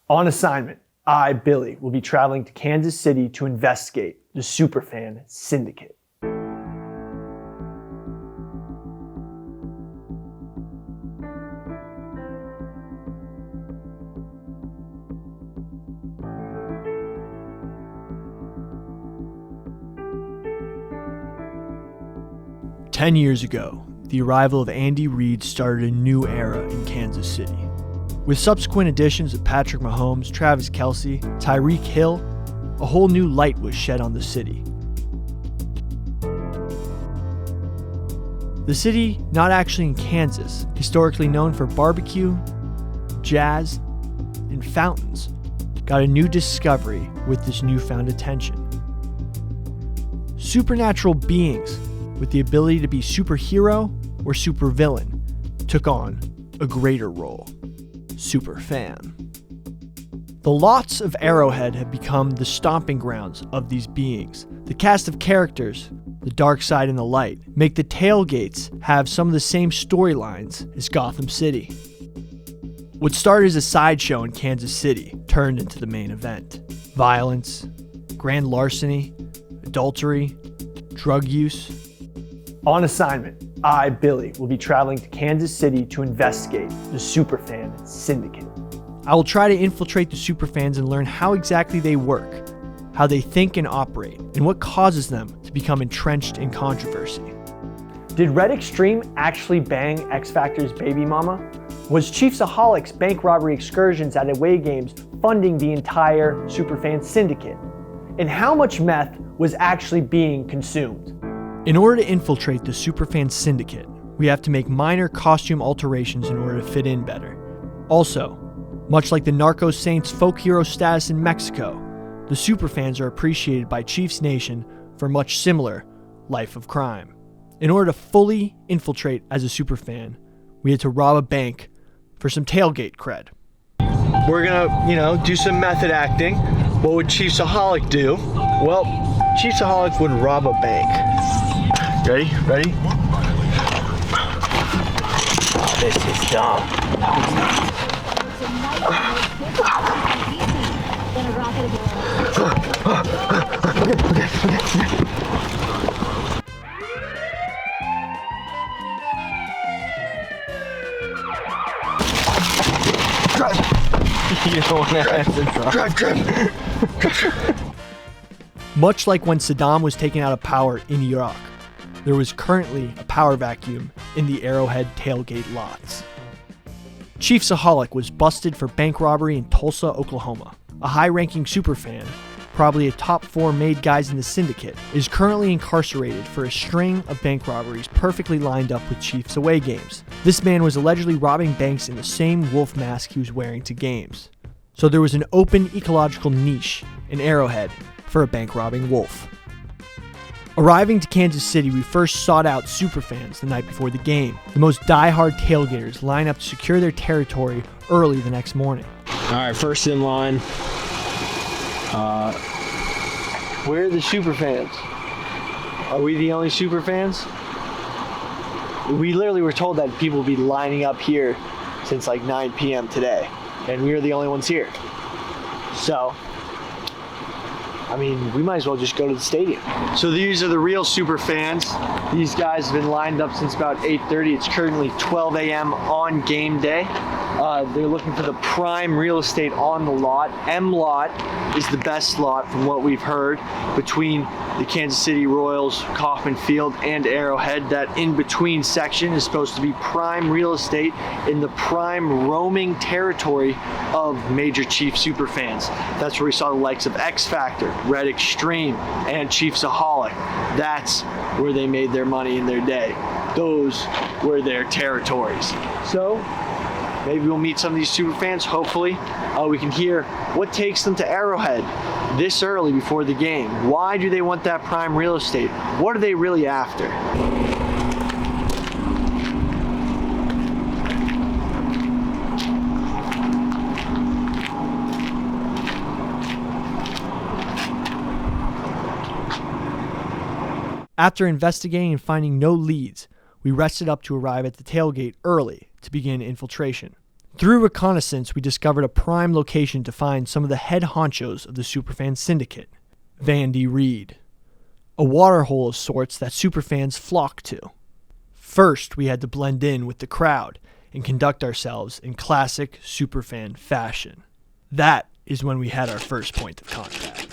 On assignment, I, Billy, will be traveling to Kansas City to investigate the Superfan syndicate. "10 years ago, the arrival of Andy Reid started a new era in Kansas City. With subsequent additions of Patrick Mahomes, Travis Kelce, Tyreek Hill, a whole new light was shed on the city. The city, not actually in Kansas, historically known for barbecue, jazz, and fountains, got a new discovery with this newfound attention. Supernatural beings with the ability to be superhero or supervillain took on a greater role: Superfan. The lots of Arrowhead have become the stomping grounds of these beings. The cast of characters, the dark side and the light, make the tailgates have some of the same storylines as Gotham City. What started as a sideshow in Kansas City turned into the main event. Violence, grand larceny, adultery, drug use. On assignment, I, Billy, will be traveling to Kansas City to investigate the Superfan syndicate. I will try to infiltrate the Superfans and learn how exactly they work, how they think and operate, and what causes them to become entrenched in controversy. Did Red Extreme actually bang X Factor's baby mama? Was Chiefsaholic's bank robbery excursions at away games funding the entire Superfan syndicate? And how much meth was actually being consumed? In order to infiltrate the Superfan syndicate, we have to make minor costume alterations in order to fit in better. Also, much like the Narco Saints' folk hero status in Mexico, the Superfans are appreciated by Chiefs Nation for much similar life of crime. In order to fully infiltrate as a Superfan, we had to rob a bank for some tailgate cred. We're gonna, do some method acting. What would Chiefsaholic do? Well, Chiefsaholic would rob a bank. Ready? Oh, this is dumb. You don't want to have to drive. Much like when Saddam was taken out of power in Iraq, there was currently a power vacuum in the Arrowhead tailgate lots. Chiefsaholic was busted for bank robbery in Tulsa, Oklahoma. A high-ranking Superfan, probably a top 4 made guys in the syndicate, is currently incarcerated for a string of bank robberies perfectly lined up with Chiefs away games. This man was allegedly robbing banks in the same wolf mask he was wearing to games. So there was an open ecological niche in Arrowhead for a bank robbing wolf. Arriving to Kansas City, we first sought out Superfans the night before the game. The most die-hard tailgaters line up to secure their territory early the next morning. All right, first in line. Where are the Superfans? Are we the only Superfans? We literally were told that people would be lining up here since like 9 p.m. today, and we are the only ones here. So, we might as well just go to the stadium. So these are the real Superfans. These guys have been lined up since about 8:30. It's currently 12 a.m. on game day. They're looking for the prime real estate on the lot. M lot is the best lot from what we've heard between the Kansas City Royals, Kauffman Field, and Arrowhead. That in-between section is supposed to be prime real estate in the prime roaming territory of major Chief Superfans. That's where we saw the likes of X Factor, Red Extreme, and Chiefsaholic. That's where they made their money in their day. Those were their territories. So maybe we'll meet some of these Superfans. Hopefully we can hear what takes them to Arrowhead this early before the game. Why do they want that prime real estate? What are they really after? After investigating and finding no leads, we rested up to arrive at the tailgate early to begin infiltration. Through reconnaissance, we discovered a prime location to find some of the head honchos of the Superfan syndicate, Vandy Reed, a waterhole of sorts that Superfans flock to. First, we had to blend in with the crowd and conduct ourselves in classic Superfan fashion. That is when we had our first point of contact.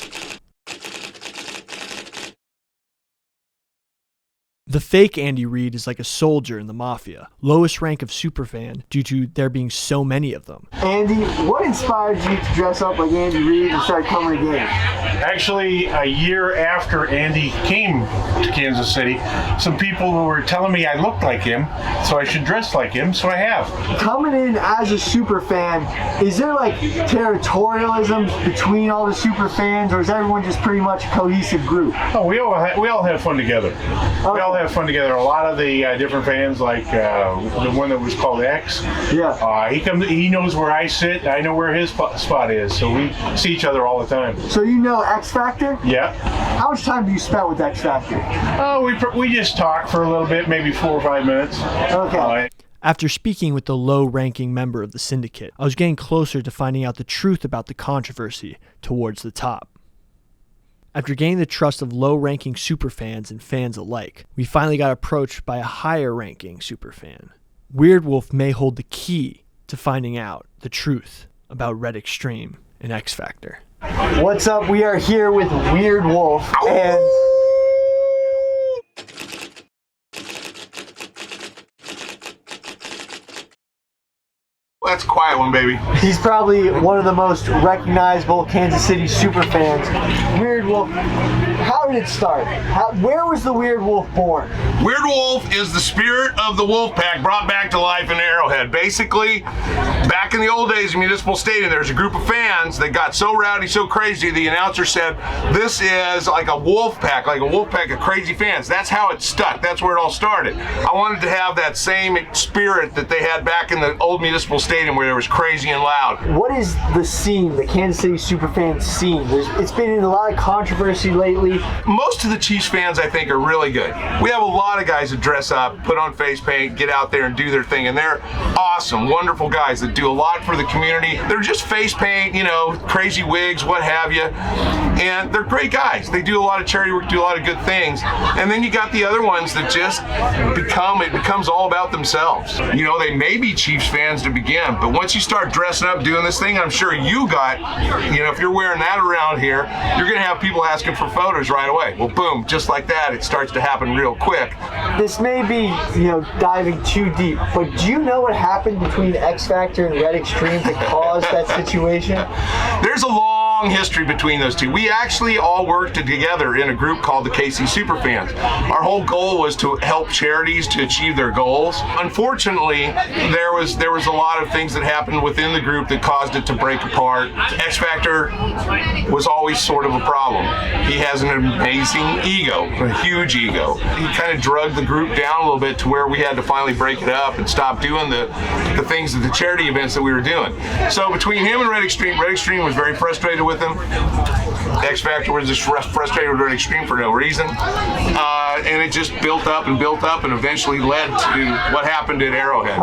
The fake Andy Reid is like a soldier in the Mafia, lowest rank of Superfan due to there being so many of them. Andy, what inspired you to dress up like Andy Reid and start coming to games? Actually, a year after Andy came to Kansas City, some people were telling me I looked like him, so I should dress like him, so I have. Coming in as a Superfan, is there like territorialism between all the Superfans, or is everyone just pretty much a cohesive group? Oh, we all have fun together. Okay. We all have fun together. A lot of the different fans, like the one that was called X. Yeah. He knows where I sit. I know where his spot is. So we see each other all the time. So you know X Factor? Yeah. How much time do you spend with X Factor? Oh, we just talk for a little bit, maybe 4 or 5 minutes. Okay. After speaking with the low-ranking member of the syndicate, I was getting closer to finding out the truth about the controversy towards the top. After gaining the trust of low-ranking superfans and fans alike, we finally got approached by a higher-ranking superfan. Weird Wolf may hold the key to finding out the truth about Red Extreme and X Factor. What's up? We are here with Weird Wolf, and that's a quiet one, baby. he's probably one of the most recognizable Kansas City Superfans. Weird Wolf, how did it start? Where was the Weird Wolf born? Weird Wolf is the spirit of the wolf pack brought back to life in Arrowhead. Basically, back in the old days in Municipal Stadium, there's a group of fans that got so rowdy, so crazy, the announcer said, this is like a wolf pack of crazy fans. That's how it stuck. That's where it all started. I wanted to have that same spirit that they had back in the old Municipal Stadium where it was crazy and loud. What is the scene, the Kansas City Superfan scene? It's been in a lot of controversy lately. Most of the Chiefs fans, I think, are really good. We have a lot of guys that dress up, put on face paint, get out there and do their thing, and they're awesome, wonderful guys that do a lot for the community. They're just face paint, crazy wigs, what have you, and they're great guys. They do a lot of charity work, do a lot of good things, and then you got the other ones that just it becomes all about themselves. They may be Chiefs fans to begin, but once you start dressing up, doing this thing, I'm sure you got, if you're wearing that around here, you're going to have people asking for photos right away. Well, boom, just like that, it starts to happen real quick. This may be, diving too deep, but do you know what happened between X Factor and Red Extreme to cause that situation? There's a long history between those two. We actually all worked together in a group called the KC Superfans. Our whole goal was to help charities to achieve their goals. Unfortunately, there was a lot of things that happened within the group that caused it to break apart. X Factor was always sort of a problem. He has an amazing ego, a huge ego. He kind of drugged the group down a little bit to where we had to finally break it up and stop doing the things at the charity events that we were doing. So between him and Red Extreme was very frustrated with him. X Factor was just frustrated with Red Extreme for no reason. And it just built up and eventually led to what happened at Arrowhead.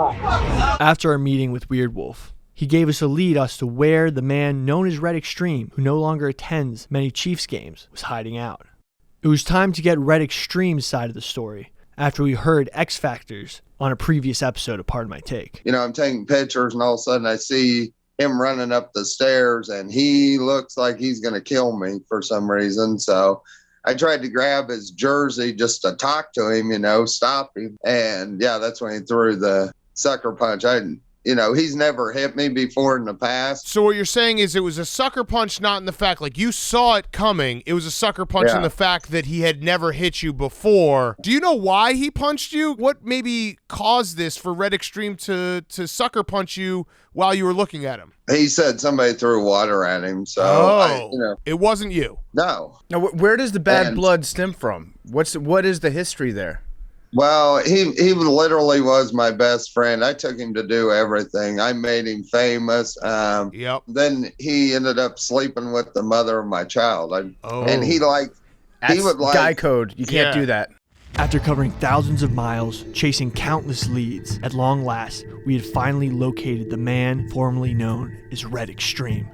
After our meeting with Weird Wolf, he gave us a lead as to where the man known as Red Extreme, who no longer attends many Chiefs games, was hiding out. It was time to get Red Extreme's side of the story after we heard X Factor's on a previous episode of Pardon My Take. I'm taking pictures and all of a sudden I see him running up the stairs and he looks like he's going to kill me for some reason. So I tried to grab his jersey just to talk to him, stop him. And yeah, that's when he threw the sucker punch. He's never hit me before in the past. So what you're saying is it was a sucker punch, not in the fact, like you saw it coming. It was a sucker punch in the fact that he had never hit you before. Do you know why he punched you? What maybe caused this for Red Extreme to sucker punch you while you were looking at him? He said somebody threw water at him. So, it wasn't you. No. Now, where does the bad blood stem from? What is the history there? Well, he literally was my best friend. I took him to do everything. I made him famous. Yep. Then he ended up sleeping with the mother of my child. And That's guy code. You can't do that. After covering thousands of miles, chasing countless leads, at long last, we had finally located the man formerly known as Red Extreme,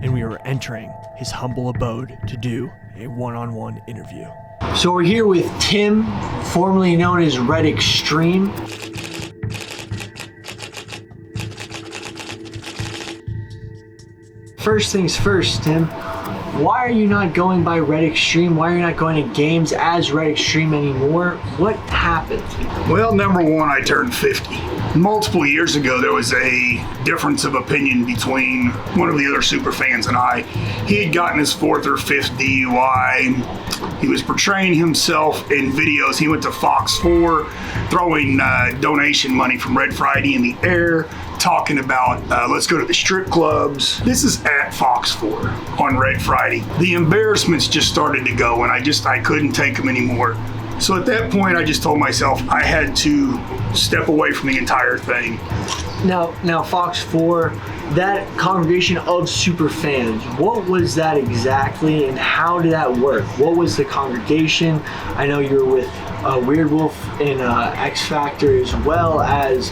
and we were entering his humble abode to do a one-on-one interview. So we're here with Tim, formerly known as Red Extreme. First things first, Tim. Why are you not going by Red Extreme? Why are you not going to games as Red Extreme anymore? What happened? Well, number one, I turned 50. Multiple years ago, there was a difference of opinion between one of the other Superfans and I. He had gotten his 4th or 5th DUI. He was portraying himself in videos. He went to Fox 4, throwing donation money from Red Friday in the air, talking about let's go to the strip clubs. This is at Fox 4 on Red Friday. The embarrassments just started to go, and I couldn't take them anymore. So at that point, I just told myself I had to step away from the entire thing. Now Fox 4, that congregation of Superfans, what was that exactly and how did that work? What was the congregation? I know you were with Weird Wolf in X Factor as well as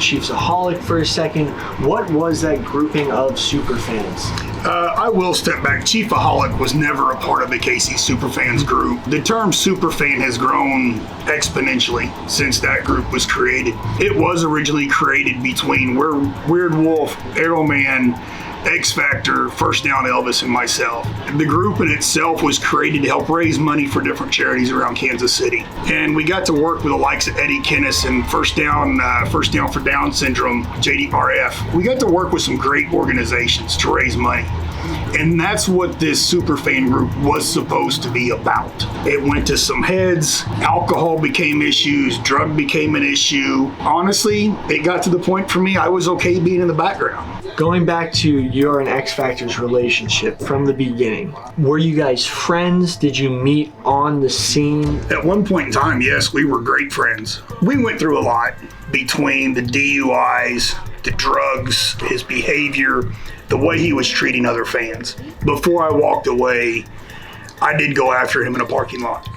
Chiefsaholic for a second. What was that grouping of Superfans? I will step back. Chiefaholic was never a part of the KC Superfans group. The term Superfan has grown exponentially since that group was created. It was originally created between Weird Wolf, Arrowman, X Factor, First Down Elvis, and myself. The group in itself was created to help raise money for different charities around Kansas City. And we got to work with the likes of Eddie Kennis and First Down for Down Syndrome, JDRF. We got to work with some great organizations to raise money. And that's what this Superfan group was supposed to be about. It went to some heads, alcohol became issues, drug became an issue. Honestly, it got to the point for me, I was okay being in the background. Going back to your and X Factor's relationship from the beginning, were you guys friends? Did you meet on the scene? At one point in time, yes, we were great friends. We went through a lot between the DUIs, the drugs, his behavior, the way he was treating other fans. Before I walked away, I did go after him in a parking lot.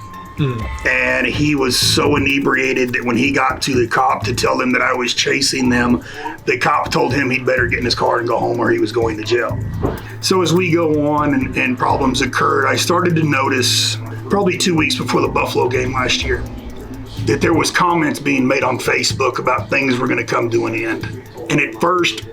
And he was so inebriated that when he got to the cop to tell them that I was chasing them, the cop told him he'd better get in his car and go home or he was going to jail. So as we go on and problems occurred, I started to notice probably 2 weeks before the Buffalo game last year that there was comments being made on Facebook about things were going to come to an end. And at first,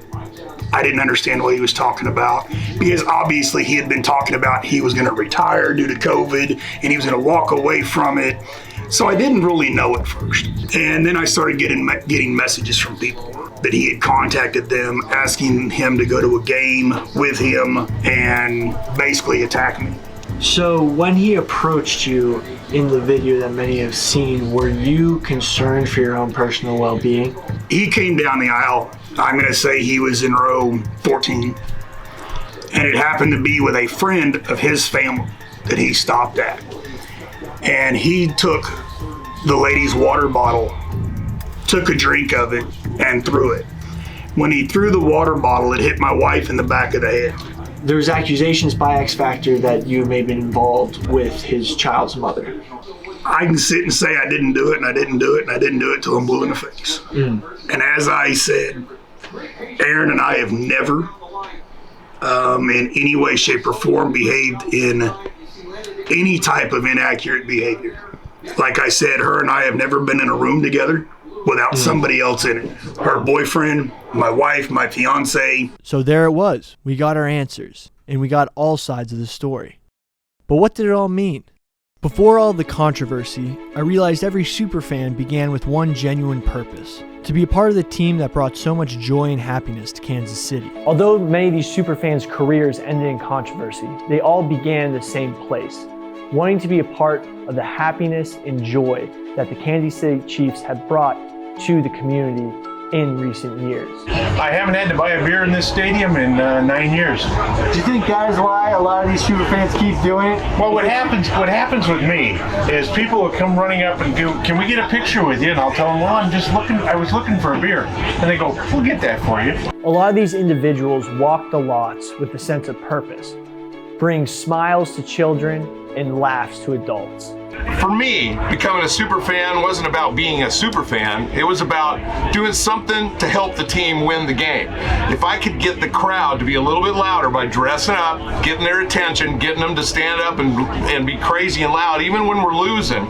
I didn't understand what he was talking about because obviously he had been talking about he was going to retire due to COVID and he was going to walk away from it. So I didn't really know at first. And then I started getting messages from people that he had contacted them asking him to go to a game with him and basically attack me. So when he approached you in the video that many have seen, were you concerned for your own personal well-being? He came down the aisle. I'm going to say he was in row 14. And it happened to be with a friend of his family that he stopped at. And he took the lady's water bottle, took a drink of it, and threw it. When he threw the water bottle, it hit my wife in the back of the head. There's accusations by X Factor that you may have been involved with his child's mother. I can sit and say I didn't do it, and I didn't do it, and I didn't do it till I'm blue in the face. And as I said, Aaron and I have never, in any way, shape, or form, behaved in any type of inaccurate behavior. Like I said, her and I have never been in a room together without somebody else in it. Her boyfriend, my wife, my fiance. So there it was. We got our answers, and we got all sides of the story. But what did it all mean? Before all the controversy, I realized every Superfan began with one genuine purpose: to be a part of the team that brought so much joy and happiness to Kansas City. Although many of these Superfans' careers ended in controversy, they all began in the same place, wanting to be a part of the happiness and joy that the Kansas City Chiefs have brought to the community in recent years. I haven't had to buy a beer in this stadium in 9 years. Do you think that is why a lot of these Superfans keep doing it? Well, what happens with me is people will come running up and go, "Can we get a picture with you?" And I'll tell them, "Well, I was looking for a beer." And they go, "We'll get that for you." A lot of these individuals walk the lots with a sense of purpose, bring smiles to children, and laughs to adults. For me, becoming a super fan wasn't about being a super fan. It was about doing something to help the team win the game. If I could get the crowd to be a little bit louder by dressing up, getting their attention, getting them to stand up and be crazy and loud, even when we're losing,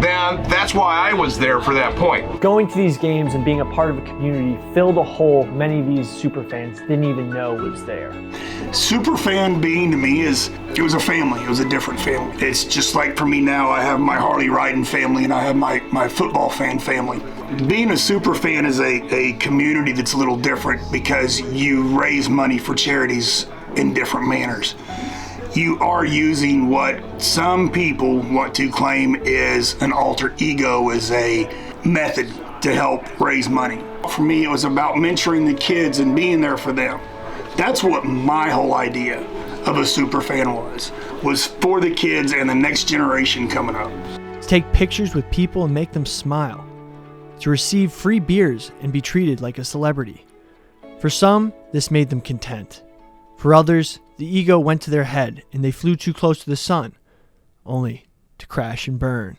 then that's why I was there for that point. Going to these games and being a part of a community filled a hole many of these super fans didn't even know was there. Superfan being to me it was a family. It was a different family. It's just like for me now, I have my Harley riding family and I have my football fan family. Being a super fan is a community that's a little different because you raise money for charities in different manners. You are using what some people want to claim is an alter ego as a method to help raise money. For me, it was about mentoring the kids and being there for them. That's what my whole idea of a super fan was for the kids and the next generation coming up. To take pictures with people and make them smile. To receive free beers and be treated like a celebrity. For some, this made them content. For others, the ego went to their head and they flew too close to the sun, only to crash and burn.